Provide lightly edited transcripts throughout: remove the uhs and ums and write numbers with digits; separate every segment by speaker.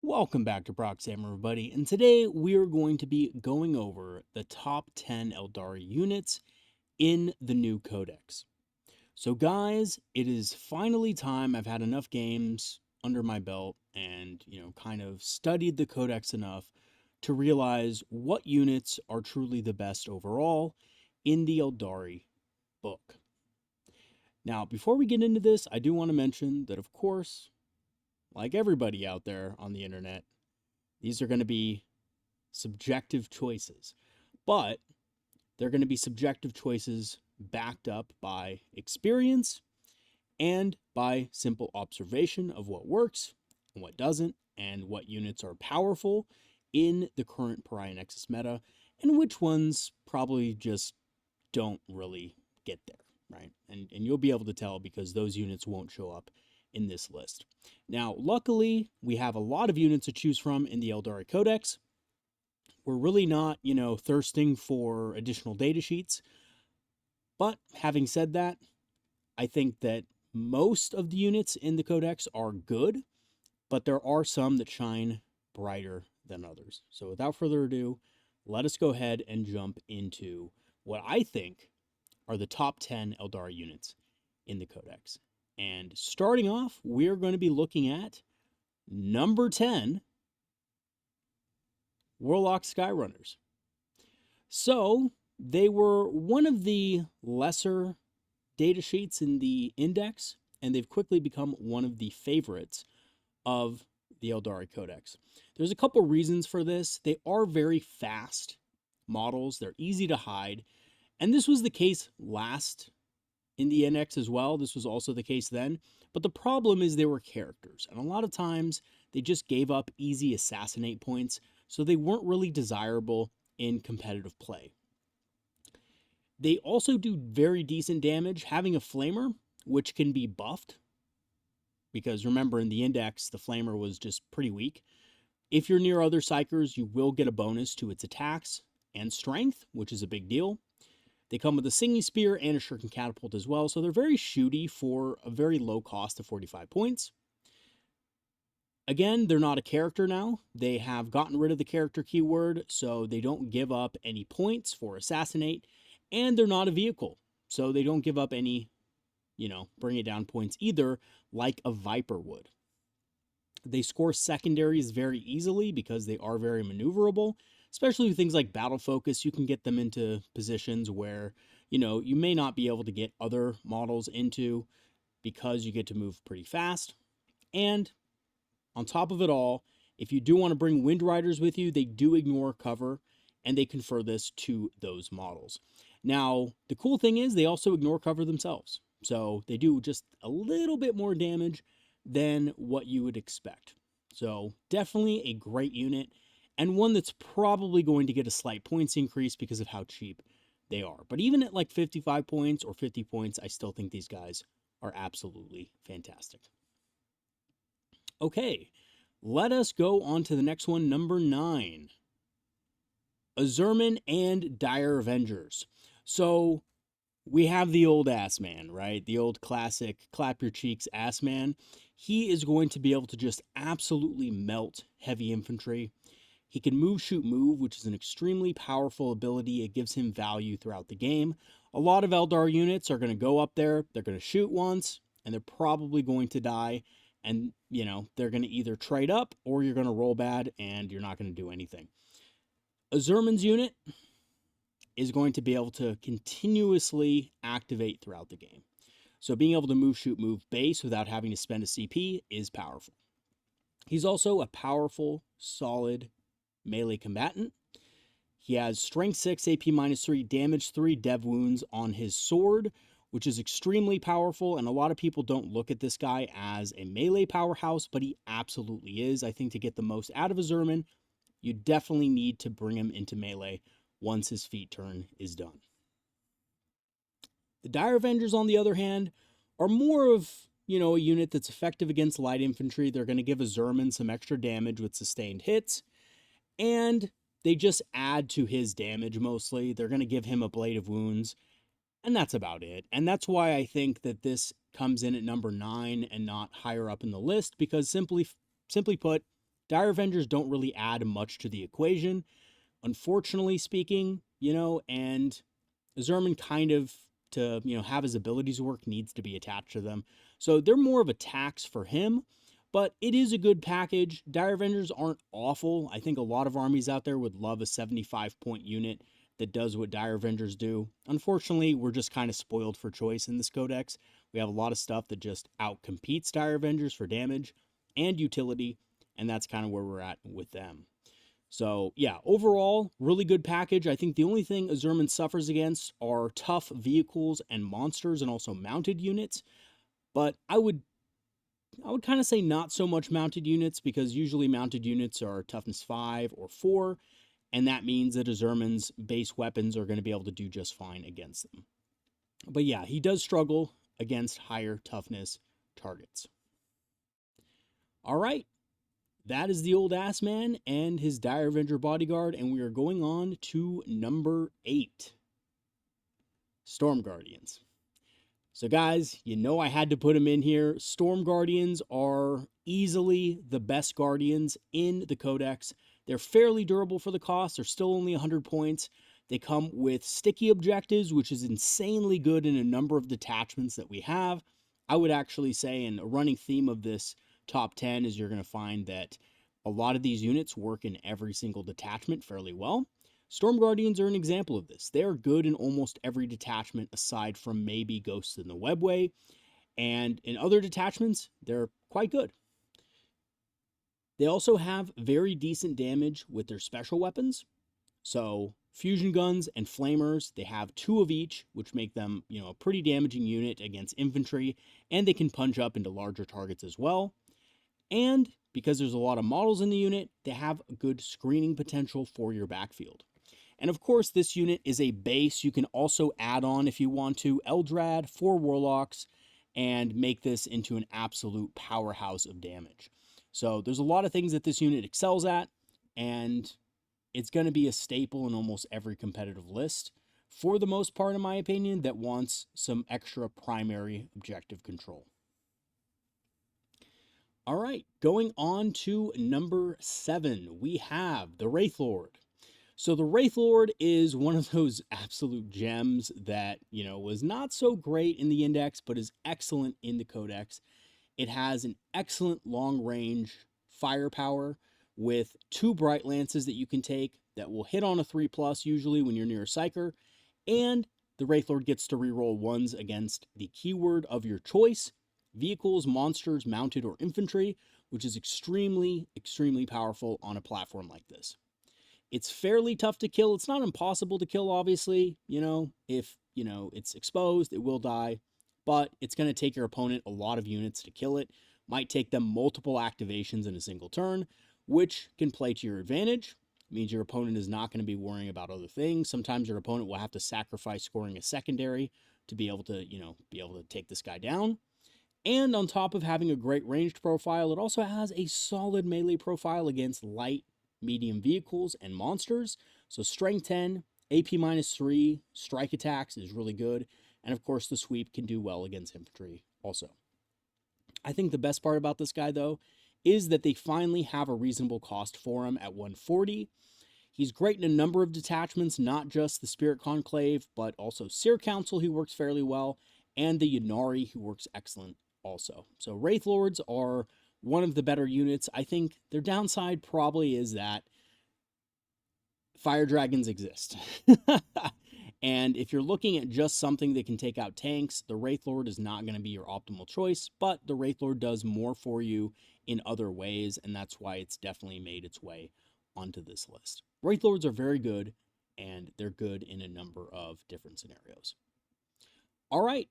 Speaker 1: Welcome back to Proxy, everybody, and today we are going to be going over the top 10 Eldari units in the new Codex. So guys, it is finally time. I've had enough games under my belt and, kind of studied the Codex enough to realize what units are truly the best overall in the Eldari book. Now, before we get into this, I do want to mention that, of course, like everybody out there on the internet, these are going to be subjective choices, but they're going to be subjective choices backed up by experience and by simple observation of what works and what doesn't, and what units are powerful in the current Pariah Nexus meta, and which ones probably just don't really get there, right? And you'll be able to tell because those units won't show up in this list. Now, luckily, we have a lot of units to choose from in the Eldari Codex. We're really not, thirsting for additional data sheets. But having said that, I think that most of the units in the Codex are good, but there are some that shine brighter than others. So without further ado, let us go ahead and jump into what I think are the top 10 Eldari units in the Codex. And starting off, we're going to be looking at number 10, Warlock Skyrunners. So they were one of the lesser data sheets in the index, and they've quickly become one of the favorites of the Eldari Codex. There's a couple reasons for this. They are very fast models. They're easy to hide. And this was the case last in the index as well. This was also the case then. But the problem is they were characters. And a lot of times they just gave up easy assassinate points. So they weren't really desirable in competitive play. They also do very decent damage. Having a flamer, which can be buffed, because remember in the index, the flamer was just pretty weak. If you're near other psychers, you will get a bonus to its attacks and strength, which is a big deal. They come with a singing spear and a shuriken catapult as well, so they're very shooty for a very low cost of 45 points. Again, they're not a character now. They have gotten rid of the character keyword, so they don't give up any points for assassinate, and they're not a vehicle, so they don't give up any, bring it down points either, like a Viper would. They score secondaries very easily because they are very maneuverable, especially with things like battle focus. You can get them into positions where, you may not be able to get other models into because you get to move pretty fast. And on top of it all, if you do want to bring Wind Riders with you, they do ignore cover and they confer this to those models. Now, the cool thing is they also ignore cover themselves. So they do just a little bit more damage than what you would expect. So definitely a great unit, and one that's probably going to get a slight points increase because of how cheap they are. But even at like 55 points or 50 points, I still think these guys are absolutely fantastic. Okay, let us go on to the next one, number 9. Asurman and Dire Avengers. So we have the old ass man, right? The old classic clap your cheeks ass man. He is going to be able to just absolutely melt heavy infantry. He can move, shoot, move, which is an extremely powerful ability. It gives him value throughout the game. A lot of Eldar units are going to go up there. They're going to shoot once, and they're probably going to die. And, they're going to either trade up or you're going to roll bad and you're not going to do anything. Asurman's unit is going to be able to continuously activate throughout the game. So being able to move, shoot, move base without having to spend a CP is powerful. He's also a powerful, solid melee combatant. He has strength 6, AP -3, damage 3, dev wounds on his sword, which is extremely powerful, and a lot of people don't look at this guy as a melee powerhouse, but he absolutely is. I think to get the most out of Asurman, you definitely need to bring him into melee once his feat turn is done. The Dire Avengers, on the other hand, are more of, a unit that's effective against light infantry. They're going to give Asurman some extra damage with sustained hits, and they just add to his damage mostly. They're going to give him a Blade of Wounds, and that's about it. And that's why I think that this comes in at number 9 and not higher up in the list, because simply put, Dire Avengers don't really add much to the equation, unfortunately speaking, and Asurman kind of, to, have his abilities work, needs to be attached to them. So they're more of a tax for him, but it is a good package. Dire Avengers aren't awful. I think a lot of armies out there would love a 75-point unit that does what Dire Avengers do. Unfortunately, we're just kind of spoiled for choice in this codex. We have a lot of stuff that just outcompetes Dire Avengers for damage and utility, and that's kind of where we're at with them. So, yeah, overall, really good package. I think the only thing Asurman suffers against are tough vehicles and monsters and also mounted units. But I would kind of say not so much mounted units, because usually mounted units are toughness 5 or 4, and that means that Asurman's base weapons are going to be able to do just fine against them. But yeah, he does struggle against higher toughness targets. All right. That is the old ass man and his Dire Avenger bodyguard, and we are going on to number 8. Storm Guardians. So guys, I had to put them in here. Storm Guardians are easily the best guardians in the codex. They're fairly durable for the cost. They're still only 100 points. They come with sticky objectives, which is insanely good in a number of detachments that we have. I would actually say, and a running theme of this top 10 is, you're going to find that a lot of these units work in every single detachment fairly well. Storm Guardians are an example of this. They are good in almost every detachment aside from maybe Ghosts in the Webway, and in other detachments, they're quite good. They also have very decent damage with their special weapons. So fusion guns and flamers, they have 2 of each, which make them, a pretty damaging unit against infantry, and they can punch up into larger targets as well. And because there's a lot of models in the unit, they have a good screening potential for your backfield. And of course, this unit is a base. You can also add on, if you want to, Eldrad, 4 Warlocks, and make this into an absolute powerhouse of damage. So there's a lot of things that this unit excels at, and it's going to be a staple in almost every competitive list, for the most part, in my opinion, that wants some extra primary objective control. All right, going on to number 7, we have the Wraithlord. So the Wraithlord is one of those absolute gems that, was not so great in the index, but is excellent in the codex. It has an excellent long-range firepower with 2 Bright Lances that you can take that will hit on a 3+ usually when you're near a Psyker, and the Wraithlord gets to reroll 1s against the keyword of your choice, vehicles, monsters, mounted, or infantry, which is extremely, extremely powerful on a platform like this. It's fairly tough to kill. It's not impossible to kill, obviously. If, it's exposed, it will die. But it's going to take your opponent a lot of units to kill it. Might take them multiple activations in a single turn, which can play to your advantage. It means your opponent is not going to be worrying about other things. Sometimes your opponent will have to sacrifice scoring a secondary to be able to, take this guy down. And on top of having a great ranged profile, it also has a solid melee profile against light, medium vehicles and monsters. So strength 10, AP -3, strike attacks is really good. And of course, the sweep can do well against infantry also. I think the best part about this guy, though, is that they finally have a reasonable cost for him at 140. He's great in a number of detachments, not just the Spirit Conclave, but also Seer Council, who works fairly well, and the Ynnari, who works excellent also. So Wraithlords are one of the better units. I think their downside probably is that fire dragons exist. And if you're looking at just something that can take out tanks, the Wraithlord is not going to be your optimal choice, but the Wraithlord does more for you in other ways, and that's why it's definitely made its way onto this list. Wraithlords are very good, and they're good in a number of different scenarios. All right,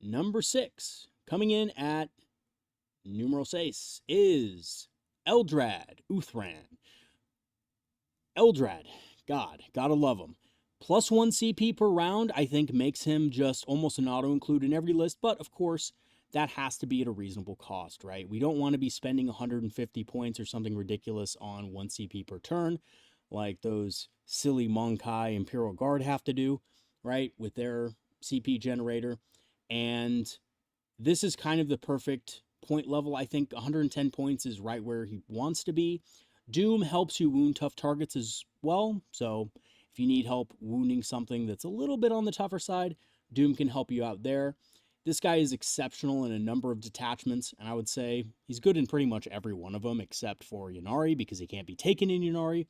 Speaker 1: number 6, coming in at numero 6 is Eldrad Ulthran. Eldrad, God, gotta love him. +1 CP per round, I think, makes him just almost an auto-include in every list, but of course, that has to be at a reasonable cost, right? We don't want to be spending 150 points or something ridiculous on 1 CP per turn, like those silly Monkai Imperial Guard have to do, right, with their CP generator. And this is kind of the perfect point level. I think 110 points is right where he wants to be. Doom helps you wound tough targets as well, so if you need help wounding something that's a little bit on the tougher side, Doom can help you out there. This guy is exceptional in a number of detachments, and I would say he's good in pretty much every one of them except for Ynnari, because he can't be taken in Ynnari,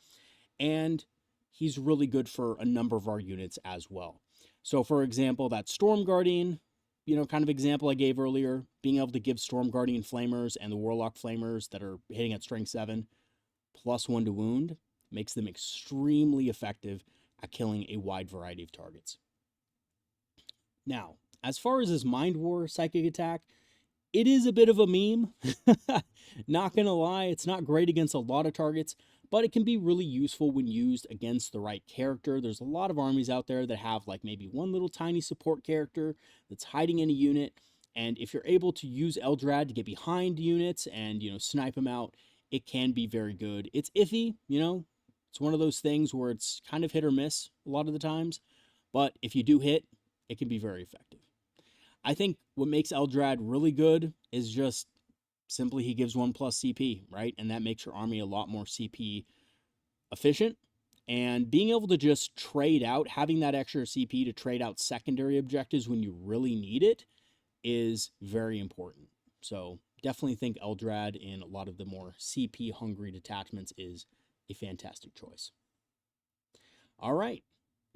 Speaker 1: and he's really good for a number of our units as well. So for example, that Storm Guardian, kind of example I gave earlier, being able to give Storm Guardian Flamers and the Warlock Flamers that are hitting at strength 7 +1 to wound makes them extremely effective at killing a wide variety of targets. Now, as far as his Mind War psychic attack, it is a bit of a meme. Not gonna lie, it's not great against a lot of targets, but it can be really useful when used against the right character. There's a lot of armies out there that have like maybe one little tiny support character that's hiding in a unit, and if you're able to use Eldrad to get behind units and, snipe them out, it can be very good. It's iffy, it's one of those things where it's kind of hit or miss a lot of the times, but if you do hit, it can be very effective. I think what makes Eldrad really good is just simply he gives 1+ CP, right? And that makes your army a lot more CP efficient. And being able to just trade out, having that extra CP to trade out secondary objectives when you really need it is very important. So definitely think Eldrad in a lot of the more CP hungry detachments is a fantastic choice. All right,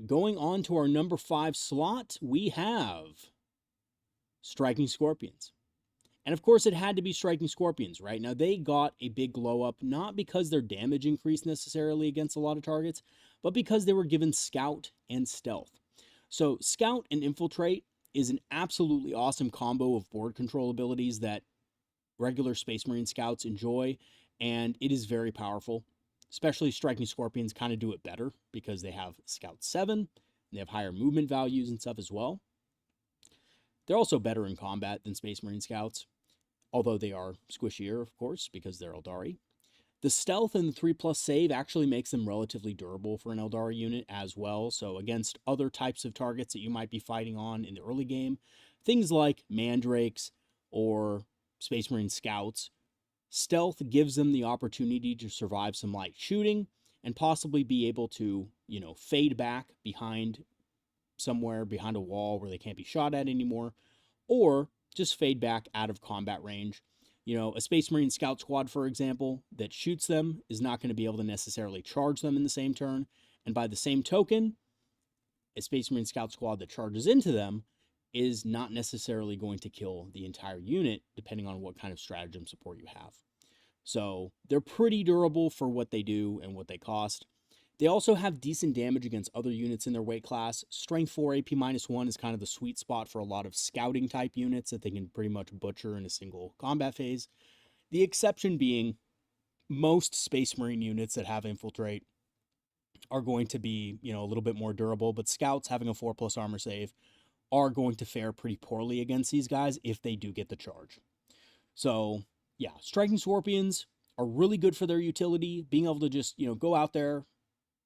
Speaker 1: going on to our number 5 slot, we have Striking Scorpions. And of course, it had to be Striking Scorpions, right? Now, they got a big glow up, not because their damage increased necessarily against a lot of targets, but because they were given Scout and Stealth. So Scout and Infiltrate is an absolutely awesome combo of board control abilities that regular Space Marine Scouts enjoy, and it is very powerful. Especially Striking Scorpions kind of do it better because they have Scout 7, and they have higher movement values and stuff as well. They're also better in combat than Space Marine Scouts, although they are squishier, of course, because they're Eldari. The stealth and the 3+ save actually makes them relatively durable for an Eldari unit as well, so against other types of targets that you might be fighting on in the early game, things like Mandrakes or Space Marine Scouts, stealth gives them the opportunity to survive some light shooting and possibly be able to, fade back behind somewhere behind a wall where they can't be shot at anymore, or just fade back out of combat range. A Space Marine Scout squad, for example, that shoots them is not going to be able to necessarily charge them in the same turn, and by the same token, a Space Marine Scout squad that charges into them is not necessarily going to kill the entire unit, depending on what kind of stratagem support you have. So they're pretty durable for what they do and what they cost. They also have decent damage against other units in their weight class. Strength 4 AP -1 is kind of the sweet spot for a lot of scouting type units that they can pretty much butcher in a single combat phase. The exception being most Space Marine units that have Infiltrate are going to be, a little bit more durable, but Scouts having a 4+ armor save are going to fare pretty poorly against these guys if they do get the charge. So, yeah, Striking Scorpions are really good for their utility. Being able to just, go out there,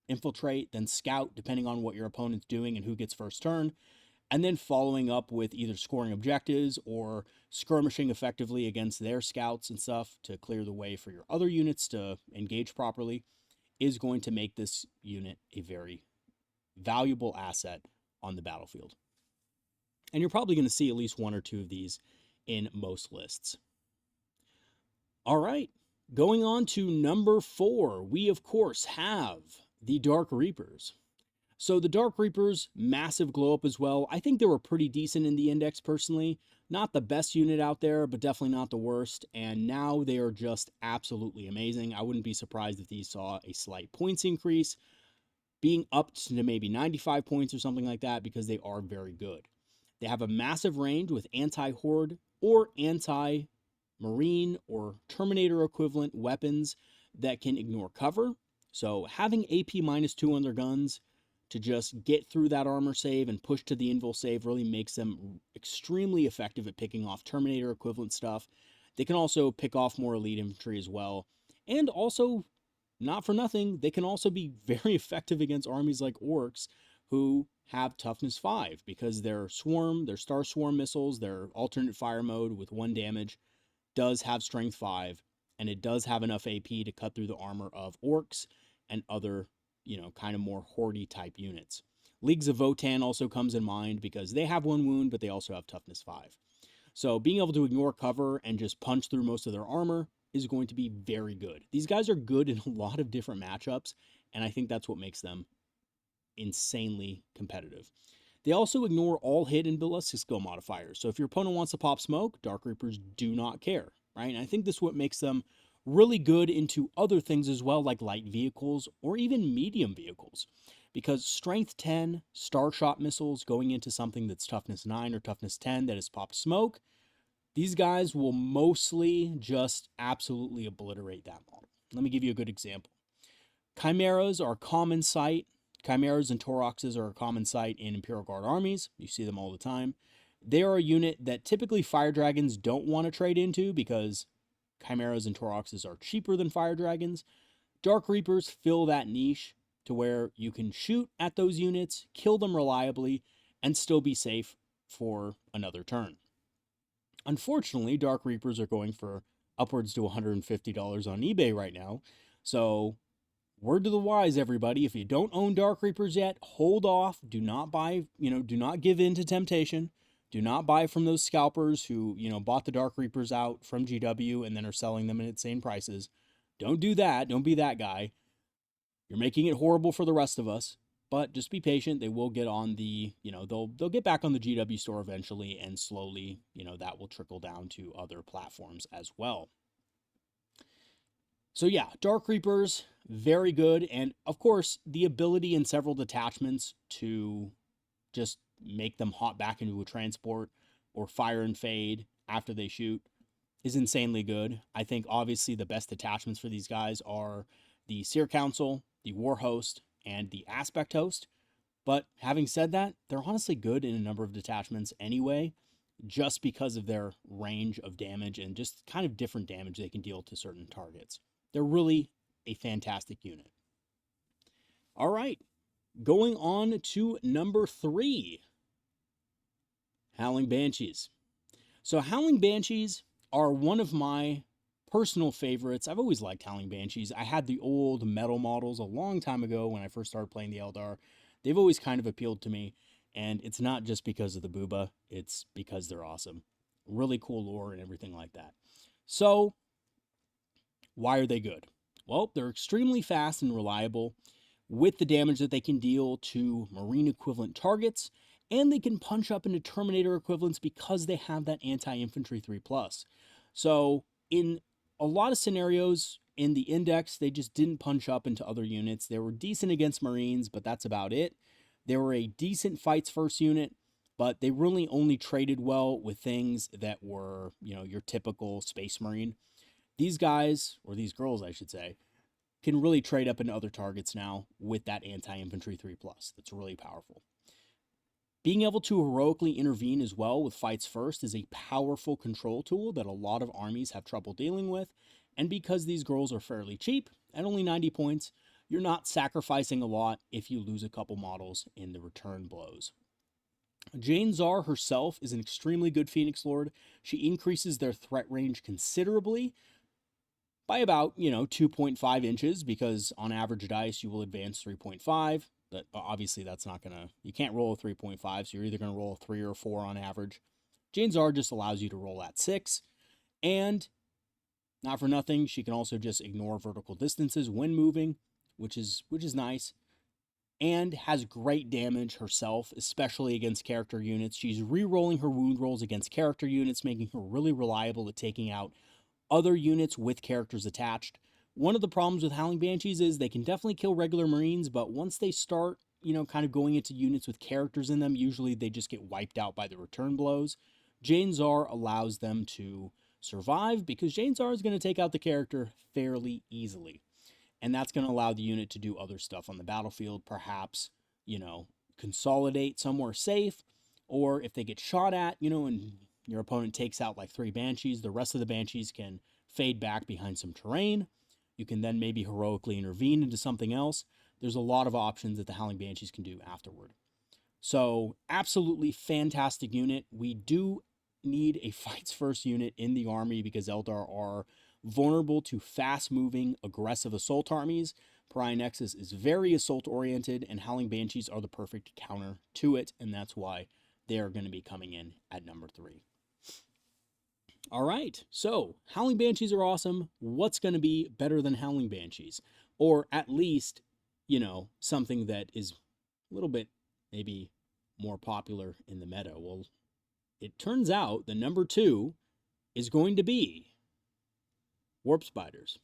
Speaker 1: infiltrate, then scout, depending on what your opponent's doing and who gets first turn, and then following up with either scoring objectives or skirmishing effectively against their scouts and stuff to clear the way for your other units to engage properly is going to make this unit a very valuable asset on the battlefield. And you're probably going to see at least 1 or 2 of these in most lists. All right, going on to number 4, we of course have the Dark Reapers. So the Dark Reapers, massive glow up as well. I think they were pretty decent in the index personally. Not the best unit out there, but definitely not the worst. And now they are just absolutely amazing. I wouldn't be surprised if these saw a slight points increase, being up to maybe 95 points or something like that, because they are very good. They have a massive range with anti-horde or anti-marine or Terminator equivalent weapons that can ignore cover. So having AP -2 on their guns to just get through that armor save and push to the invul save really makes them extremely effective at picking off Terminator equivalent stuff. They can also pick off more elite infantry as well. And also, not for nothing, they can also be very effective against armies like Orcs who have toughness 5 because their Star Swarm missiles, their alternate fire mode with 1 damage, does have strength 5, and it does have enough AP to cut through the armor of orcs and other, kind of more hordy type units. Leagues of Votann also comes in mind because they have 1 wound, but they also have toughness 5. So being able to ignore cover and just punch through most of their armor is going to be very good. These guys are good in a lot of different matchups, and I think that's what makes them insanely competitive. They also ignore all hit and ballistic skill modifiers. So if your opponent wants to pop smoke, Dark Reapers do not care, right? And I think this is what makes them really good into other things as well, like light vehicles or even medium vehicles. Because strength 10 Starshot missiles going into something that's toughness 9 or toughness 10 that has popped smoke, these guys will mostly just absolutely obliterate that model. Let me give you a good example. Chimeras are a common sight. Chimeras and Tauroxes are a common sight in Imperial Guard armies. You see them all the time. They are a unit that typically Fire Dragons don't want to trade into because Chimeras and Tauroxes are cheaper than Fire Dragons. Dark Reapers fill that niche to where you can shoot at those units, kill them reliably, and still be safe for another turn. Unfortunately, Dark Reapers are going for upwards to $150 on eBay right now. So, word to the wise, everybody, if you don't own Dark Reapers yet, hold off. Do not buy, do not give in to temptation. Do not buy from those scalpers who, bought the Dark Reapers out from GW and then are selling them at insane prices. Don't do that. Don't be that guy. You're making it horrible for the rest of us. But just be patient. They will get on the, they'll get back on the GW store eventually, and slowly, that will trickle down to other platforms as well. So yeah, Dark Reapers, very good. And of course, the ability in several detachments to just make them hop back into a transport or fire and fade after they shoot is insanely good. I think obviously the best detachments for these guys are the Seer Council, the War Host, and the Aspect Host. But having said that, they're honestly good in a number of detachments anyway, just because of their range of damage and just kind of different damage they can deal to certain targets. They're really a fantastic unit. All right, going on to number 3, Howling Banshees. So Howling Banshees are one of my personal favorites. I've always liked Howling Banshees. I had the old metal models a long time ago when I first started playing the Eldar. They've always kind of appealed to me, and it's not just because of the booba, it's because they're awesome. Really cool lore and everything like that. So, why are they good? Well, they're extremely fast and reliable with the damage that they can deal to Marine equivalent targets, and they can punch up into Terminator equivalents because they have that anti-infantry 3+. So, in a lot of scenarios in the index, they just didn't punch up into other units. They were decent against Marines, but that's about it. They were a decent fights first unit, but they really only traded well with things that were, your typical Space Marine. These guys, or these girls, I should say, can really trade up into other targets now with that anti-infantry 3+. That's really powerful. Being able to heroically intervene as well with fights first is a powerful control tool that a lot of armies have trouble dealing with, and because these girls are fairly cheap, at only 90 points, you're not sacrificing a lot if you lose a couple models in the return blows. Jane Czar herself is an extremely good Phoenix Lord. She increases their threat range considerably by about, 2.5 inches, because on average dice you will advance 3.5. But obviously that's not going to, you can't roll a 3.5, so you're either going to roll a 3 or a 4 on average. Jane Czar just allows you to roll at 6, and not for nothing, she can also just ignore vertical distances when moving, which is nice, and has great damage herself, especially against character units. She's re-rolling her wound rolls against character units, making her really reliable at taking out other units with characters attached. One of the problems with Howling Banshees is they can definitely kill regular Marines, but once they start, kind of going into units with characters in them, usually they just get wiped out by the return blows. Jane Czar allows them to survive because Jane Czar is going to take out the character fairly easily. And that's going to allow the unit to do other stuff on the battlefield, perhaps, consolidate somewhere safe, or if they get shot at, and your opponent takes out like 3 Banshees, the rest of the Banshees can fade back behind some terrain. You can then maybe heroically intervene into something else. There's a lot of options that the Howling Banshees can do afterward. So, absolutely fantastic unit. We do need a fights first unit in the army because Eldar are vulnerable to fast moving, aggressive assault armies. Pariah Nexus is very assault oriented, and Howling Banshees are the perfect counter to it, and that's why they are going to be coming in at number 3. All right, so Howling Banshees are awesome. What's going to be better than Howling Banshees? Or at least, something that is a little bit maybe more popular in the meta. Well, it turns out the number 2 is going to be Warp Spiders.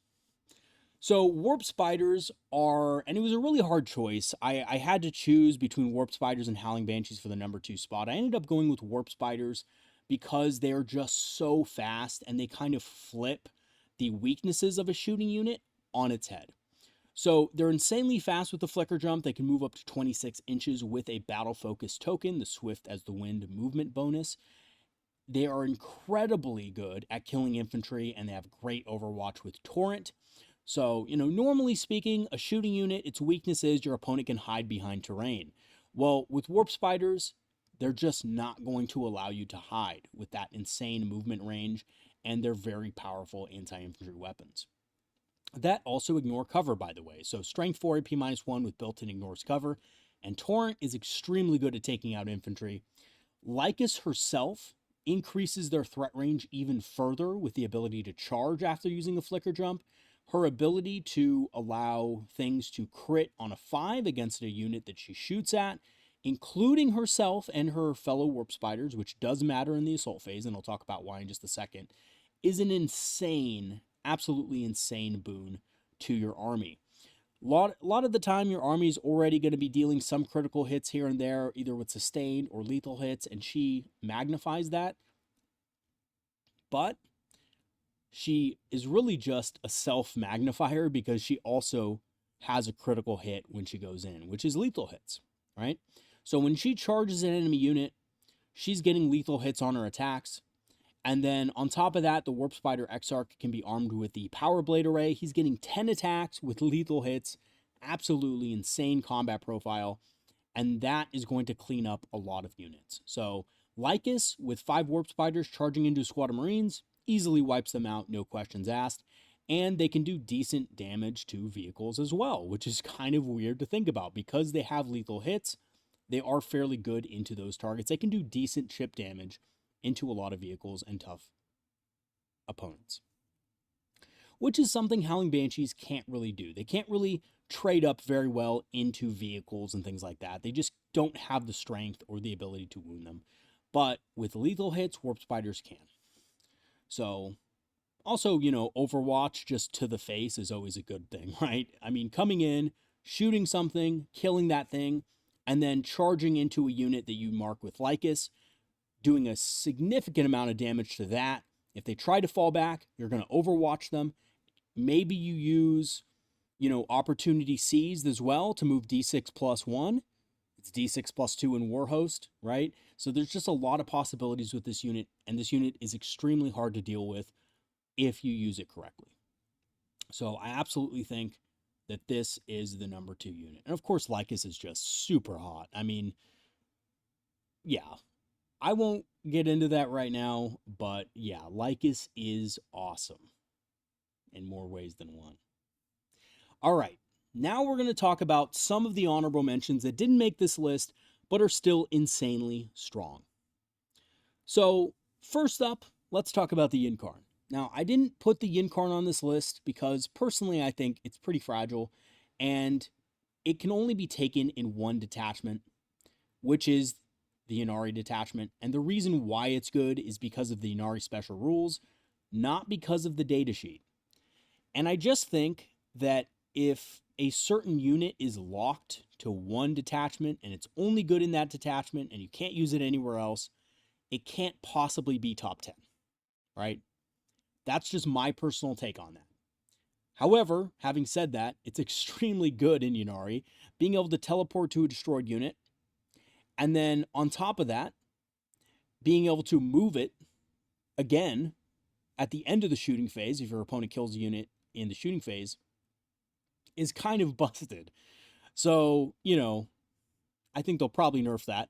Speaker 1: So Warp Spiders are, and it was a really hard choice. I had to choose between Warp Spiders and Howling Banshees for the number 2 spot. I ended up going with Warp Spiders because they're just so fast and they kind of flip the weaknesses of a shooting unit on its head. So they're insanely fast with the flicker jump. They can move up to 26 inches with a battle focus token, the Swift as the Wind movement bonus. They are incredibly good at killing infantry, and they have great overwatch with Torrent. So, normally speaking, a shooting unit, its weakness is your opponent can hide behind terrain. Well, with Warp Spiders, they're just not going to allow you to hide with that insane movement range, and they're very powerful anti-infantry weapons. That also ignore cover, by the way. So strength 4 AP -1 with built-in ignores cover, and Torrent is extremely good at taking out infantry. Lycus herself increases their threat range even further with the ability to charge after using a flicker jump. Her ability to allow things to crit on a 5 against a unit that she shoots at, including herself and her fellow Warp Spiders, which does matter in the assault phase, and I'll talk about why in just a second, is an insane, absolutely insane boon to your army. A lot of the time, your army is already going to be dealing some critical hits here and there, either with sustained or lethal hits, and she magnifies that. But she is really just a self-magnifier because she also has a critical hit when she goes in, which is lethal hits, right? So when she charges an enemy unit, she's getting lethal hits on her attacks. And then on top of that, the Warp Spider Exarch can be armed with the Power Blade Array. He's getting 10 attacks with lethal hits. Absolutely insane combat profile. And that is going to clean up a lot of units. So Lycus with 5 Warp Spiders charging into a squad of Marines easily wipes them out, no questions asked. And they can do decent damage to vehicles as well, which is kind of weird to think about. Because they have lethal hits, they are fairly good into those targets. They can do decent chip damage into a lot of vehicles and tough opponents, which is something Howling Banshees can't really do. They can't really trade up very well into vehicles and things like that. They just don't have the strength or the ability to wound them. But with lethal hits, Warp Spiders can. So, also, Overwatch just to the face is always a good thing, right? I mean, coming in, shooting something, killing that thing, and then charging into a unit that you mark with Lycus, doing a significant amount of damage to that. If they try to fall back, you're going to overwatch them. Maybe you use, opportunity seized as well to move D6 plus 1. It's D6 plus 2 in Warhost, right? So there's just a lot of possibilities with this unit, and this unit is extremely hard to deal with if you use it correctly. So I absolutely think that this is the number 2 unit. And of course, Lycus is just super hot. I mean, yeah. I won't get into that right now, but yeah, Lycus is awesome in more ways than one. All right, now we're going to talk about some of the honorable mentions that didn't make this list, but are still insanely strong. So first up, let's talk about the Yinkarn. Now, I didn't put the Yinkarn on this list because personally I think it's pretty fragile, and it can only be taken in one detachment, which is the Ynnari detachment. And the reason why it's good is because of the Ynnari special rules, not because of the datasheet. And I just think that if a certain unit is locked to one detachment and it's only good in that detachment and you can't use it anywhere else, it can't possibly be top 10, right? That's just my personal take on that. However, having said that, it's extremely good in Ynnari, being able to teleport to a destroyed unit, and then on top of that, being able to move it again at the end of the shooting phase, if your opponent kills a unit in the shooting phase, is kind of busted. So, I think they'll probably nerf that.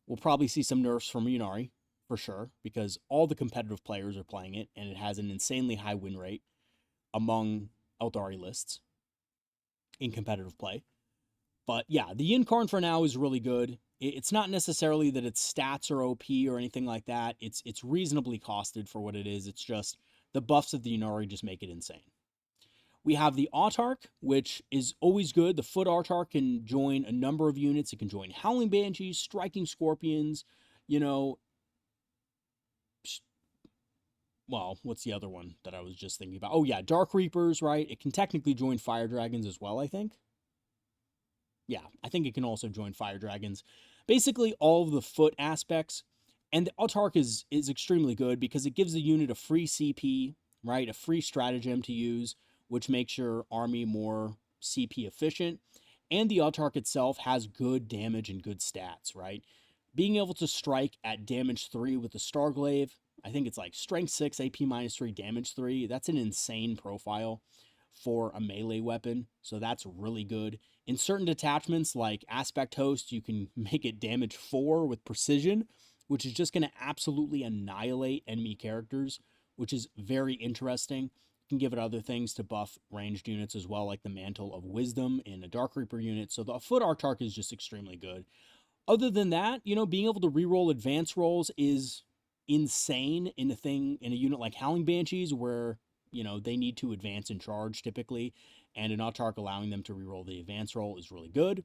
Speaker 1: We'll probably see some nerfs from Ynnari for sure, because all the competitive players are playing it, and it has an insanely high win rate among Eldari lists in competitive play. But yeah, the Yinkarn for now is really good. It's not necessarily that its stats are OP or anything like that. It's reasonably costed for what it is. It's just the buffs of the Ynnari just make it insane. We have the Autarch, which is always good. The Foot Autarch can join a number of units. It can join Howling Banshees, Striking Scorpions, well, what's the other one that I was just thinking about? Oh, yeah, Dark Reapers, right? It can technically join Fire Dragons as well, I think. Yeah, I think it can also join Fire Dragons. Basically, all of the foot aspects. And the Autarch is extremely good because it gives the unit a free CP, right? A free stratagem to use, which makes your army more CP efficient. And the Autarch itself has good damage and good stats, right? Being able to strike at damage 3 with the Starglaive, I think it's like strength 6, AP -3, damage 3. That's an insane profile for a melee weapon, so that's really good. In certain detachments like Aspect Host, you can make it damage 4 with precision, which is just going to absolutely annihilate enemy characters, which is very interesting. You can give it other things to buff ranged units as well, like the Mantle of Wisdom in a Dark Reaper unit. So the Foot Autarch is just extremely good. Other than that, being able to reroll advance rolls is insane in a unit like Howling Banshees, where they need to advance and charge typically, and an Autarch allowing them to reroll the advance roll is really good.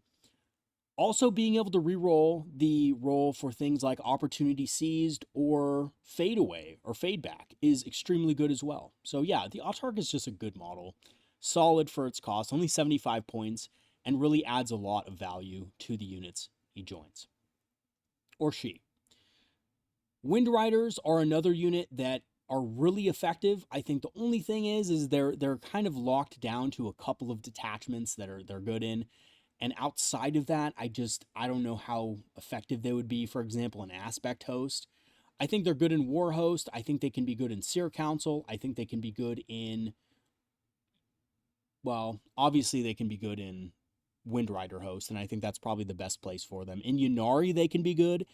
Speaker 1: Also, being able to reroll the roll for things like Opportunity Seized or Fade Away or Fade Back is extremely good as well. So yeah, the Autarch is just a good model, solid for its cost, only 75 points, and really adds a lot of value to the units he joins, or she. Wind Riders are another unit that are really effective. I think the only thing is they're kind of locked down to a couple of detachments that they're good in. And outside of that, I don't know how effective they would be. For example, an Aspect Host. I think they're good in War Host. I think they can be good in Seer Council. I think they can be good in, well, obviously they can be good in Wind Rider Host, and I think that's probably the best place for them. In Ynnari, they can be good,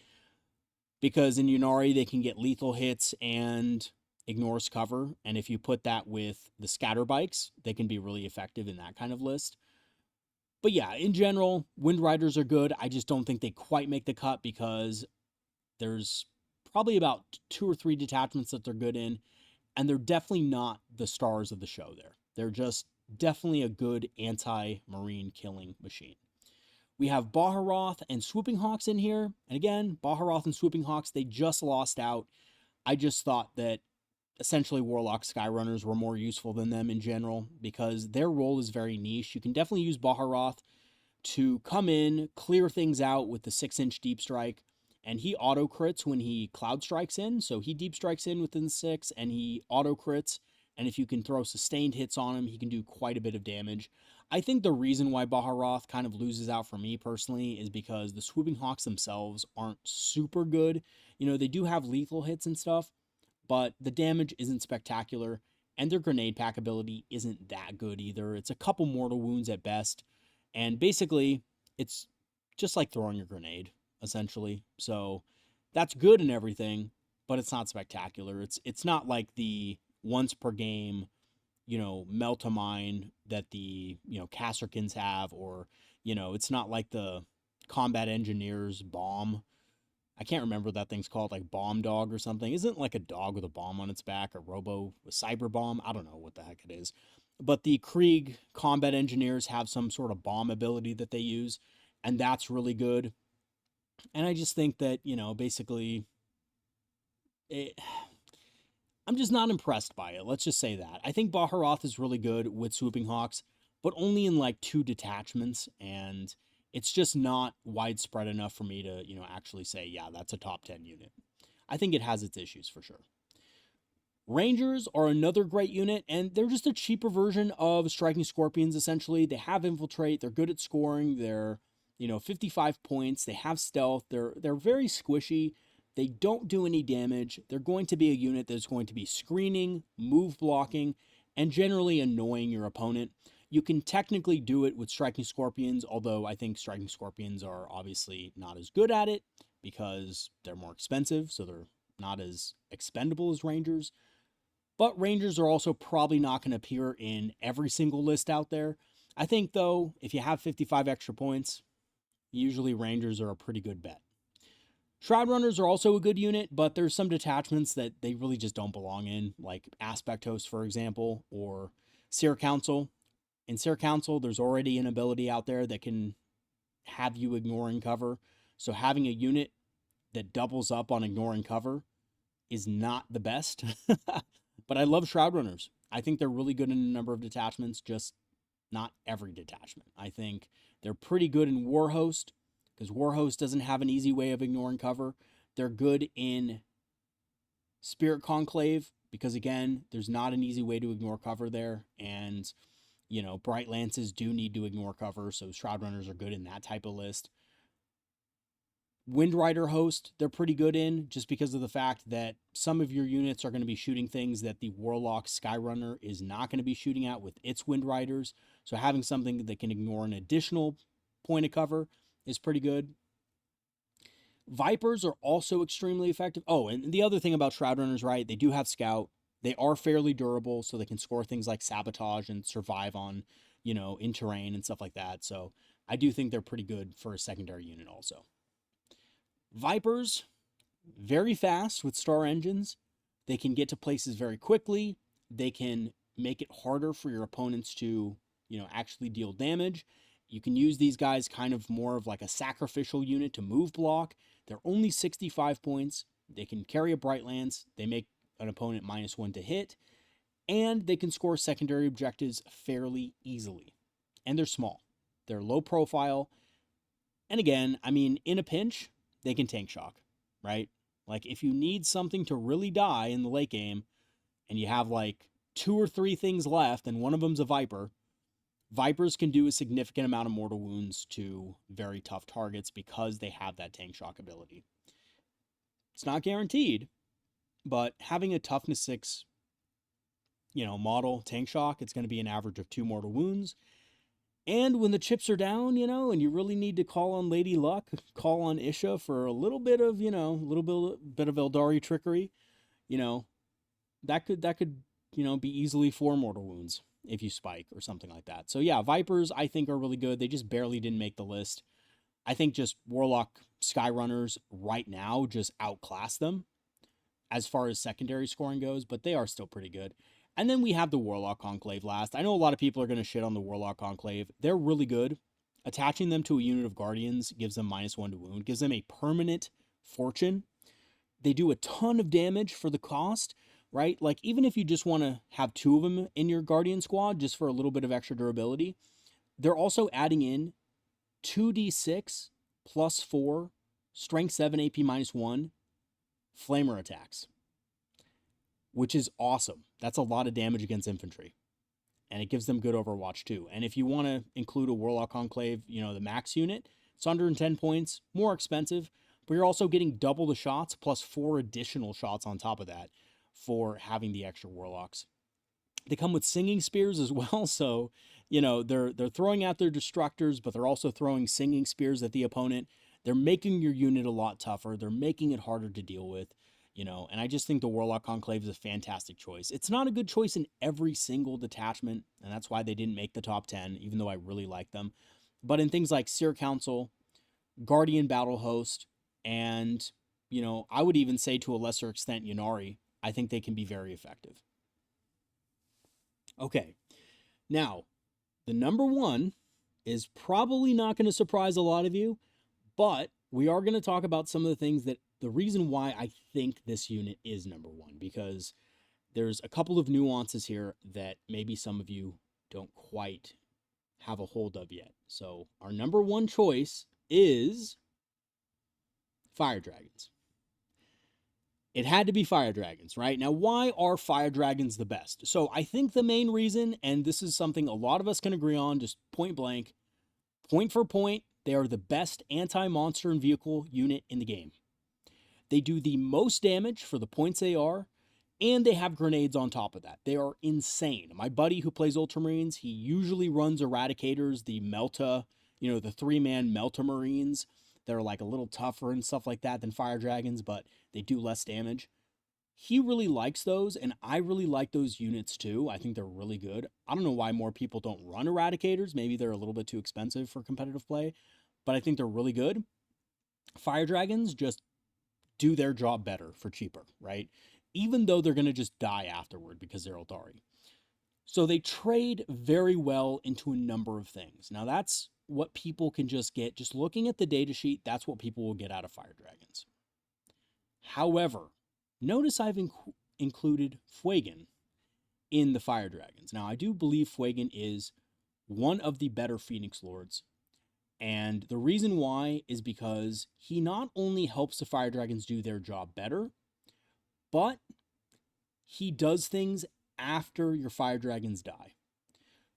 Speaker 1: because in Ynnari, they can get lethal hits and ignores cover, and if you put that with the Scatter Bikes, they can be really effective in that kind of list. But yeah, in general, Wind Riders are good. I just don't think they quite make the cut because there's probably about 2 or 3 detachments that they're good in, and they're definitely not the stars of the show there. They're just definitely a good anti-marine killing machine. We have Baharoth and Swooping Hawks in here. And again, Baharoth and Swooping Hawks, they just lost out. I just thought that essentially Warlock Skyrunners were more useful than them in general because their role is very niche. You can definitely use Baharoth to come in, clear things out with the 6-inch deep strike, and he auto crits when he cloud strikes in. So he deep strikes in within 6 and he auto crits. And if you can throw sustained hits on him, he can do quite a bit of damage. I think the reason why Baharoth kind of loses out for me personally is because the Swooping Hawks themselves aren't super good. They do have lethal hits and stuff, but the damage isn't spectacular, and their grenade pack ability isn't that good either. It's a couple mortal wounds at best, and basically, it's just like throwing a grenade, essentially. So that's good and everything, but it's not spectacular. It's not like the once per game, Melt-A-Mine that the, Kasrkins have, or, it's not like the Combat Engineers bomb. I can't remember what that thing's called, like Bomb Dog or something. Isn't it like a dog with a bomb on its back, a cyber bomb? I don't know what the heck it is. But the Krieg Combat Engineers have some sort of bomb ability that they use, and that's really good. And I just think that, basically, I'm just not impressed by it. Let's just say that. I think Baharoth is really good with Swooping Hawks, but only in like 2 detachments, and it's just not widespread enough for me to, actually say, yeah, that's a top 10 unit. I think it has its issues for sure. Rangers are another great unit, and they're just a cheaper version of Striking Scorpions, essentially. They have Infiltrate, they're good at scoring, they're, 55 points, they have Stealth, they're very squishy. They don't do any damage. They're going to be a unit that's going to be screening, move blocking, and generally annoying your opponent. You can technically do it with Striking Scorpions, although I think Striking Scorpions are obviously not as good at it because they're more expensive, so they're not as expendable as Rangers. But Rangers are also probably not going to appear in every single list out there. I think, though, if you have 55 extra points, usually Rangers are a pretty good bet. Shroud Runners are also a good unit, but there's some detachments that they really just don't belong in, like Aspect Host, for example, or Seer Council. In Seer Council, there's already an ability out there that can have you ignoring cover. So having a unit that doubles up on ignoring cover is not the best. But I love Shroud Runners. I think they're really good in a number of detachments, just not every detachment. I think they're pretty good in Warhost, because Warhost doesn't have an easy way of ignoring cover. They're good in Spirit Conclave, because again, there's not an easy way to ignore cover there. And, Bright Lances do need to ignore cover, so Shroud Runners are good in that type of list. Wind Rider Host, they're pretty good in, just because of the fact that some of your units are going to be shooting things that the Warlock Skyrunner is not going to be shooting at with its Wind Riders. So having something that can ignore an additional point of cover is pretty good. Vipers are also extremely effective. Oh, and the other thing about Shroud Runners, right, they do have Scout. They are fairly durable, so they can score things like Sabotage and survive on, in terrain and stuff like that. So I do think they're pretty good for a secondary unit also. Vipers, very fast with star engines. They can get to places very quickly. They can make it harder for your opponents to, actually deal damage. You can use these guys kind of more of like a sacrificial unit to move block. They're only 65 points. They can carry a Bright Lance. They make an opponent -1 to hit. And they can score secondary objectives fairly easily. And they're small. They're low profile. And again, in a pinch, they can tank shock, right? Like, if you need something to really die in the late game, and you have like 2 or 3 things left, and one of them's a Viper, Vipers can do a significant amount of mortal wounds to very tough targets because they have that tank shock ability. It's not guaranteed, but having a toughness 6, model tank shock, it's going to be an average of 2 mortal wounds. And when the chips are down, and you really need to call on Lady Luck, call on Isha for a little bit of, bit of Eldari trickery, that could, be easily 4 mortal wounds if you spike or something like that. So yeah, Vipers I think are really good. They just barely didn't make the list. I think just Warlock Skyrunners right now just outclass them as far as secondary scoring goes, but they are still pretty good. And then we have the Warlock Conclave last. I know a lot of people are going to shit on the Warlock Conclave. They're really good. Attaching them to a unit of Guardians gives them -1 to wound, gives them a permanent fortune. They do a ton of damage for the cost, right? Like, even if you just want to have 2 of them in your Guardian squad just for a little bit of extra durability, they're also adding in 2d6 +4, strength 7, AP -1, flamer attacks, which is awesome. That's a lot of damage against infantry. And it gives them good Overwatch too. And if you want to include a Warlock Conclave, the max unit, it's 110 points, more expensive, but you're also getting double the shots plus 4 additional shots on top of that for having the extra Warlocks. They come with Singing Spears as well, so, they're throwing out their Destructors, but they're also throwing Singing Spears at the opponent. They're making your unit a lot tougher. They're making it harder to deal with. And I just think the Warlock Conclave is a fantastic choice. It's not a good choice in every single detachment, and that's why they didn't make the top 10, even though I really like them. But in things like Seer Council, Guardian Battle Host, and, I would even say to a lesser extent Ynnari, I think they can be very effective. Okay, now, the number 1 is probably not going to surprise a lot of you, but we are going to talk about some of the things that the reason why I think this unit is number 1, because there's a couple of nuances here that maybe some of you don't quite have a hold of yet. So our number 1 choice is Fire Dragons. It had to be Fire Dragons, right? Now, why are Fire Dragons the best? So I think the main reason, and this is something a lot of us can agree on, just point blank, point for point, they are the best anti-monster and vehicle unit in the game. They do the most damage for the points they are, and they have grenades on top of that. They are insane. My buddy who plays Ultramarines, he usually runs Eradicators, the Melta, the 3-man Melta Marines. that are like a little tougher and stuff like that than fire dragons, but they do less damage. He really likes those, and I really like those units too. I think they're really good. I don't know why more people don't run Eradicators. Maybe they're a little bit too expensive for competitive play, but I think they're really good. Fire dragons just do their job better for cheaper, right? Even though they're going to just die afterward because they're Aeldari. So they trade very well into a number of things. Now that's what people can just get. Just looking at the data sheet, that's what people will get out of fire dragons. However, notice I've included Fuegan in the fire dragons. Now I do believe Fuegan is one of the better Phoenix Lords. And the reason why is because he not only helps the fire dragons do their job better, but he does things after your fire dragons die.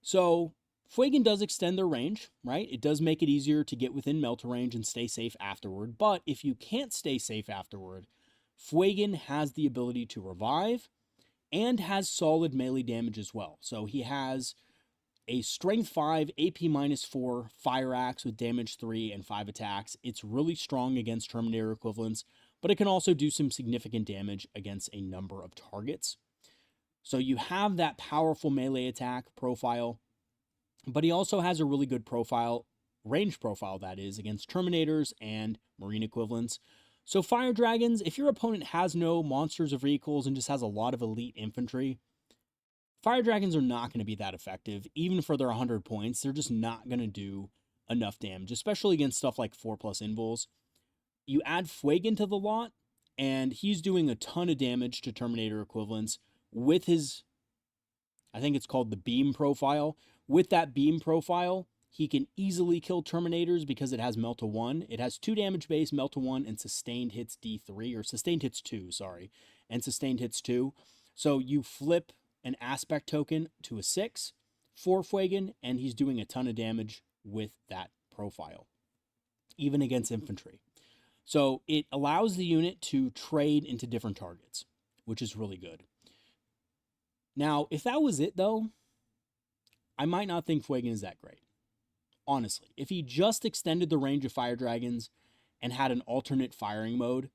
Speaker 1: So Fuegan does extend their range, right? It does make it easier to get within melter range and stay safe afterward. But if you can't stay safe afterward, Fuegan has the ability to revive and has solid melee damage as well. So he has a strength 5, AP -4 fire axe with damage 3 and 5 attacks. It's really strong against Terminator equivalents, but it can also do some significant damage against a number of targets. So you have that powerful melee attack profile, but he also has a really good profile, range profile that is, against Terminators and Marine equivalents. So fire dragons, if your opponent has no monsters or vehicles and just has a lot of elite infantry, fire dragons are not going to be that effective. Even for their 100 points, they're just not going to do enough damage, especially against stuff like 4+ invuls. You add Fuegan to the lot, and he's doing a ton of damage to Terminator equivalents with his, I think it's called the beam profile. With that beam profile, he can easily kill Terminators because it has Melt to 1. It has 2 damage base, Melt to 1, and sustained hits D3, or sustained hits 2, sorry, and sustained hits 2. So you flip an aspect token to a 6 for Fuegan, and he's doing a ton of damage with that profile, even against infantry. So it allows the unit to trade into different targets, which is really good. Now, if that was it, though, I might not think Fuegan is that great. Honestly, if he just extended the range of fire dragons and had an alternate firing mode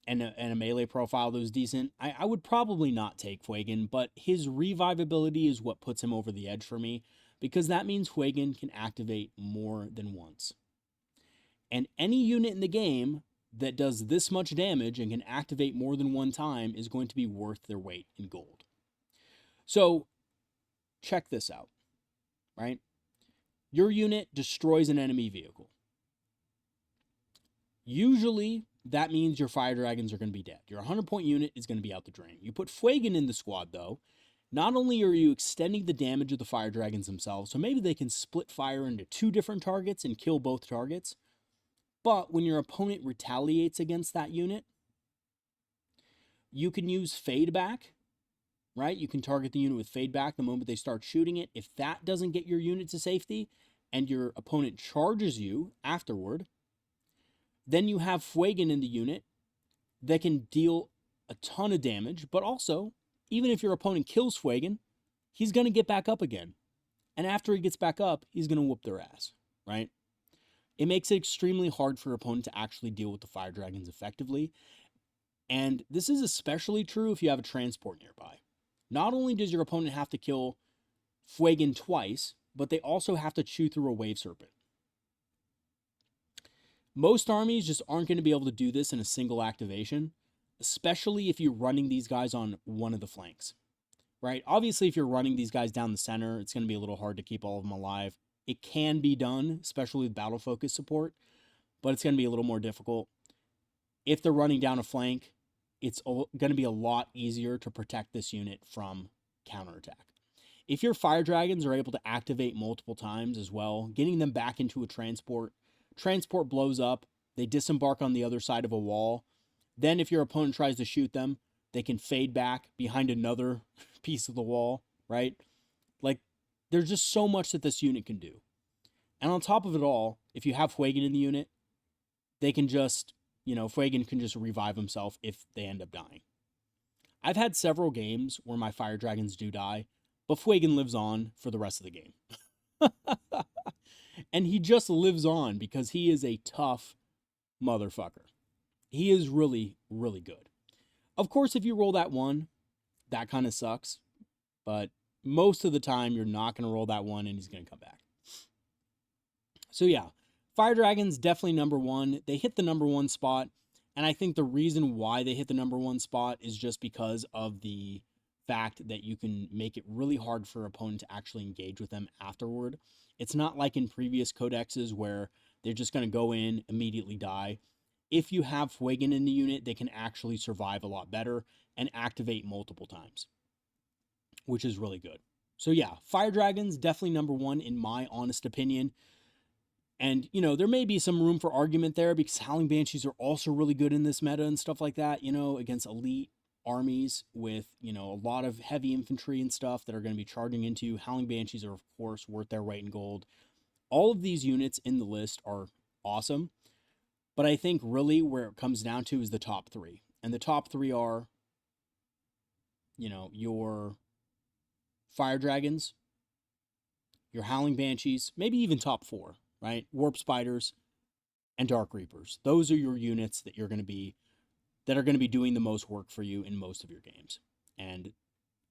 Speaker 1: and a melee profile that was decent, I would probably not take Fuegan, but his revivability is what puts him over the edge for me, because that means Fuegan can activate more than once. And any unit in the game that does this much damage and can activate more than one time is going to be worth their weight in gold. So, check this out, right? Your unit destroys an enemy vehicle. Usually, that means your fire dragons are going to be dead. Your 100-point unit is going to be out the drain. You put Fuegan in the squad, though. Not only are you extending the damage of the fire dragons themselves, so maybe they can split fire into 2 different targets and kill both targets, but when your opponent retaliates against that unit, you can use Fade Back, right? You can target the unit with Fade Back the moment they start shooting it. If that doesn't get your unit to safety, and your opponent charges you afterward, then you have Fuegan in the unit that can deal a ton of damage, but also, even if your opponent kills Fuegan, he's going to get back up again. And after he gets back up, he's going to whoop their ass, right? It makes it extremely hard for your opponent to actually deal with the fire dragons effectively. And this is especially true if you have a transport nearby. Not only does your opponent have to kill Fuegan twice, but they also have to chew through a Wave Serpent. Most armies just aren't going to be able to do this in a single activation, especially if you're running these guys on one of the flanks, right? Obviously, if you're running these guys down the center, it's going to be a little hard to keep all of them alive. It can be done, especially with battle focus support, but it's going to be a little more difficult. If they're running down a flank, it's going to be a lot easier to protect this unit from counterattack. If your fire dragons are able to activate multiple times as well, getting them back into a transport blows up, they disembark on the other side of a wall. Then if your opponent tries to shoot them, they can fade back behind another piece of the wall, right? Like, there's just so much that this unit can do. And on top of it all, if you have Fuegan in the unit, they can just, Fuegan can just revive himself if they end up dying. I've had several games where my fire dragons do die, but Fuegan lives on for the rest of the game. And he just lives on because he is a tough motherfucker. He is really, really good. Of course, if you roll that one, that kind of sucks. But most of the time, you're not going to roll that one and he's going to come back. So yeah, Fire Dragons definitely number one. They hit the number one spot. And I think the reason why they hit the number one spot is just because of the fact that you can make it really hard for an opponent to actually engage with them afterward. It's not like in previous codexes where they're just going to go in, immediately die. If you have Fuegan in the unit, they can actually survive a lot better and activate multiple times, which is really good. So yeah, Fire Dragons, definitely number one in my honest opinion. And, you know, there may be some room for argument there because Howling Banshees are also really good in this meta and stuff like that, you know, against elite armies with, you know, a lot of heavy infantry and stuff that are going to be charging into. Howling Banshees are, of course, worth their weight in gold. All of these units in the list are awesome. But I think really where it comes down to is the top three. And the top three are, you know, your Fire Dragons, your Howling Banshees, maybe even top four, right? Warp Spiders and Dark Reapers. Those are your units that are going to be doing the most work for you in most of your games. And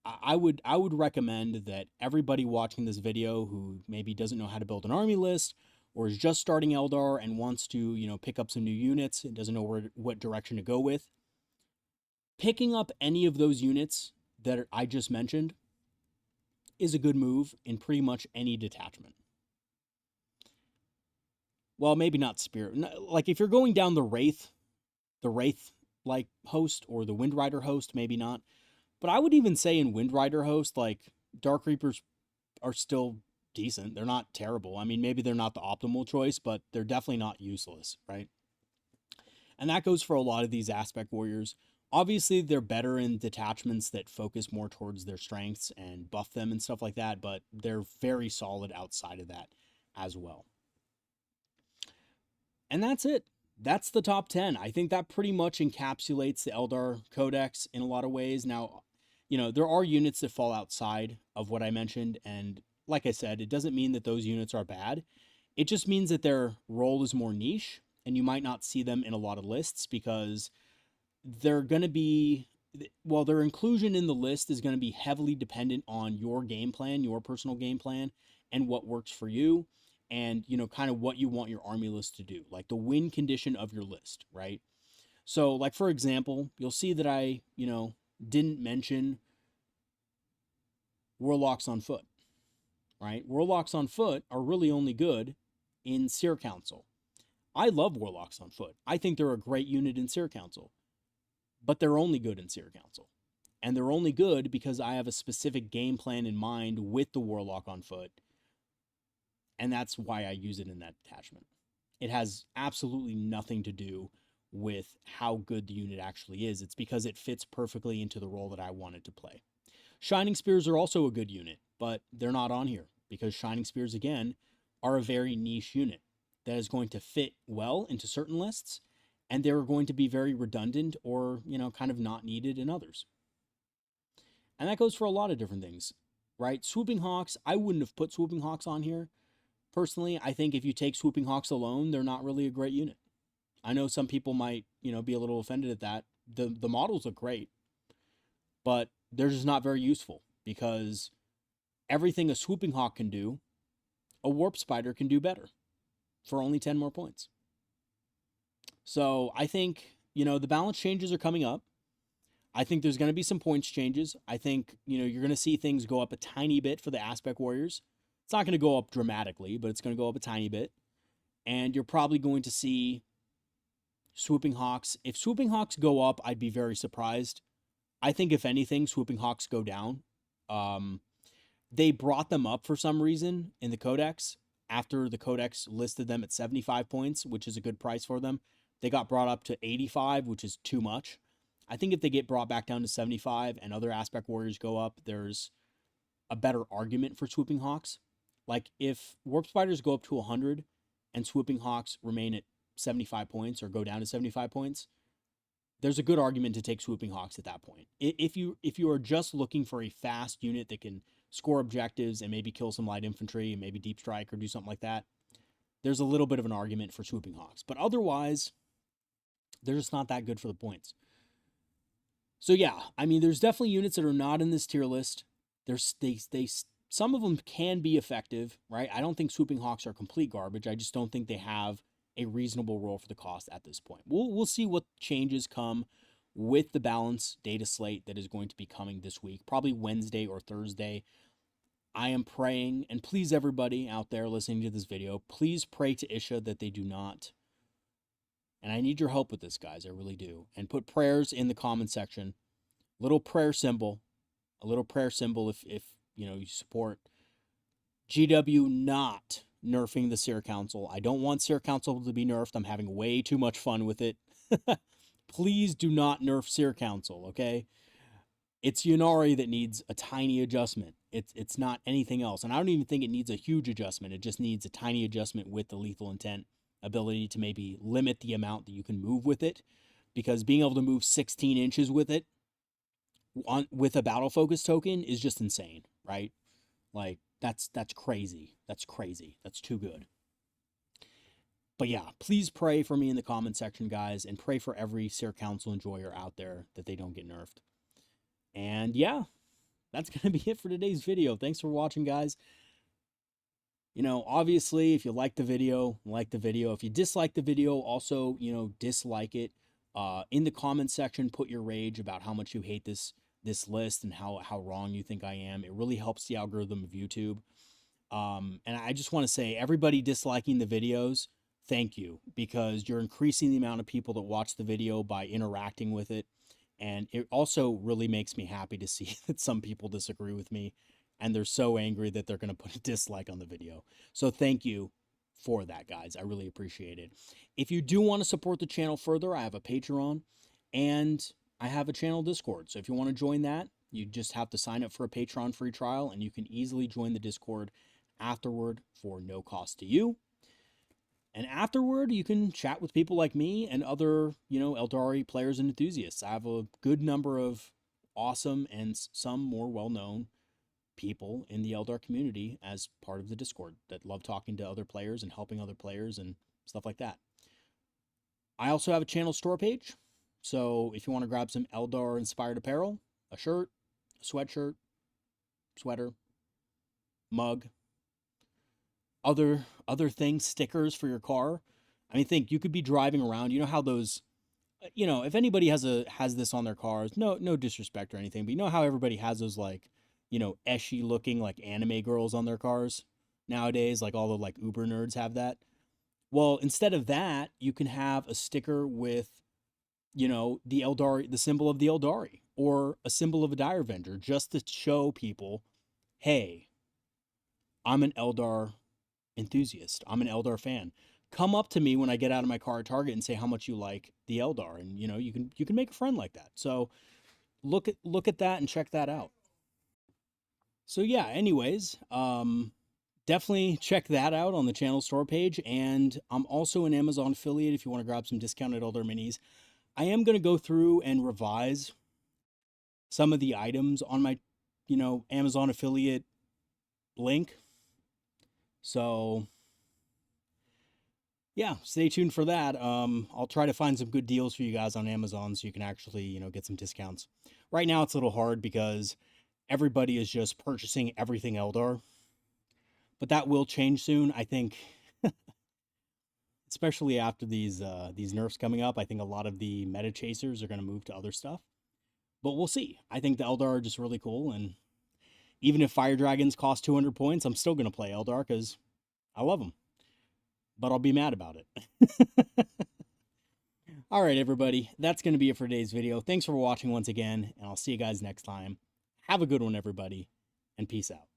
Speaker 1: I would recommend that everybody watching this video who maybe doesn't know how to build an army list or is just starting Eldar and wants to, you know, pick up some new units and doesn't know what direction to go with, picking up any of those units that I just mentioned is a good move in pretty much any detachment. Well, maybe not Spirit. Like if you're going down the Wraith like host or the Wind Rider host, maybe not. But I would even say in Wind Rider host, like Dark Reapers are still decent. They're not terrible. I mean, maybe they're not the optimal choice, but they're definitely not useless, right? And that goes for a lot of these Aspect Warriors. Obviously, they're better in detachments that focus more towards their strengths and buff them and stuff like that, but they're very solid outside of that as well. And that's it. That's the top 10. I think that pretty much encapsulates the Eldar Codex in a lot of ways. Now, you know, there are units that fall outside of what I mentioned, and like I said, it doesn't mean that those units are bad. It just means that their role is more niche, and you might not see them in a lot of lists because they're going to be, well, their inclusion in the list is going to be heavily dependent on your game plan, your personal game plan, and what works for you. And, you know, kind of what you want your army list to do, like the win condition of your list, right? So, like, for example, you'll see that I, you know, didn't mention Warlocks on foot, right? Warlocks on foot are really only good in Seer Council. I love Warlocks on foot. I think they're a great unit in Seer Council, but they're only good in Seer Council. And they're only good because I have a specific game plan in mind with the Warlock on foot. And that's why I use it in that detachment. It has absolutely nothing to do with how good the unit actually is. It's because it fits perfectly into the role that I want it to play. Shining Spears are also a good unit, but they're not on here because Shining Spears, again, are a very niche unit that is going to fit well into certain lists, and they're going to be very redundant or, you know, kind of not needed in others. And that goes for a lot of different things, right? Swooping Hawks, I wouldn't have put Swooping Hawks on here. Personally, I think if you take Swooping Hawks alone, they're not really a great unit. I know some people might, you know, be a little offended at that. The models look great, but they're just not very useful because everything a Swooping Hawk can do, a Warp Spider can do better for only 10 more points. So I think, you know, the balance changes are coming up. I think there's going to be some points changes. I think, you know, you're going to see things go up a tiny bit for the Aspect Warriors. It's not going to go up dramatically, but it's going to go up a tiny bit. And you're probably going to see Swooping Hawks. If Swooping Hawks go up, I'd be very surprised. I think if anything, Swooping Hawks go down. They brought them up for some reason in the Codex. After the Codex listed them at 75 points, which is a good price for them, they got brought up to 85, which is too much. I think if they get brought back down to 75 and other Aspect Warriors go up, there's a better argument for Swooping Hawks. Like, if Warp Spiders go up to 100 and Swooping Hawks remain at 75 points or go down to 75 points, there's a good argument to take Swooping Hawks at that point. If you are just looking for a fast unit that can score objectives and maybe kill some light infantry and maybe deep strike or do something like that, there's a little bit of an argument for Swooping Hawks. But otherwise, they're just not that good for the points. So yeah, I mean, there's definitely units that are not in this tier list. Some of them can be effective, right? I don't think Swooping Hawks are complete garbage. I just don't think they have a reasonable role for the cost at this point. We'll see what changes come with the balance data slate that is going to be coming this week, probably Wednesday or Thursday. I am praying, and please everybody out there listening to this video, please pray to Isha that they do not. And I need your help with this, guys. I really do. And put prayers in the comment section. Little prayer symbol. A little prayer symbol if you know you support GW not nerfing the Seer Council. I don't want Seer Council to be nerfed. I'm having way too much fun with it. Please do not nerf Seer Council, okay? It's Ynnari that needs a tiny adjustment. It's not anything else. And I don't even think it needs a huge adjustment. It just needs a tiny adjustment with the lethal intent ability to maybe limit the amount that you can move with it. Because being able to move 16 inches with it with a battle focus token is just insane, right? Like, that's crazy. That's crazy. That's too good. But yeah, please pray for me in the comment section, guys, and pray for every Seer Council enjoyer out there that they don't get nerfed. And yeah, that's going to be it for today's video. Thanks for watching, guys. You know, obviously, if you like the video, like the video. If you dislike the video, also, you know, dislike it. In the comment section, put your rage about how much you hate this list and how wrong you think I am. It really helps the algorithm of YouTube. And I just want to say, everybody disliking the videos, thank you, because you're increasing the amount of people that watch the video by interacting with it. And it also really makes me happy to see that some people disagree with me and they're so angry that they're going to put a dislike on the video. So thank you for that, guys. I really appreciate it. If you do want to support the channel further, I have a Patreon and I have a channel Discord. So if you want to join that, you just have to sign up for a Patreon free trial and you can easily join the Discord afterward for no cost to you. And afterward, you can chat with people like me and other, you know, Eldari players and enthusiasts. I have a good number of awesome and some more well-known people in the Eldar community as part of the Discord that love talking to other players and helping other players and stuff like that. I also have a channel store page. So if you want to grab some Eldar-inspired apparel, a shirt, a sweatshirt, sweater, mug, other things, stickers for your car. I mean, think you could be driving around. You know how those, you know, if anybody has this on their cars, no disrespect or anything, but you know how everybody has those, like, you know, eshy looking like anime girls on their cars nowadays, like all the like Uber nerds have that. Well, instead of that, you can have a sticker with, you know, the Eldari, the symbol of the Eldari, or a symbol of a Dire Avenger, just to show people, hey, I'm an Eldar enthusiast. I'm an Eldar fan. Come up to me when I get out of my car at Target and say how much you like the Eldar, and you know, you can make a friend like that. So look at that and check that out. So yeah, anyways, definitely check that out on the channel store page, and I'm also an Amazon affiliate if you want to grab some discounted Eldar minis. I am going to go through and revise some of the items on my, you know, Amazon affiliate link. So yeah, stay tuned for that. I'll try to find some good deals for you guys on Amazon so you can actually, you know, get some discounts. Right now it's a little hard because everybody is just purchasing everything Eldar. But that will change soon, I think. Especially after these nerfs coming up, I think a lot of the meta chasers are going to move to other stuff. But we'll see. I think the Eldar are just really cool, and even if Fire Dragons cost 200 points, I'm still going to play Eldar because I love them. But I'll be mad about it. All right, everybody. That's going to be it for today's video. Thanks for watching once again, and I'll see you guys next time. Have a good one, everybody, and peace out.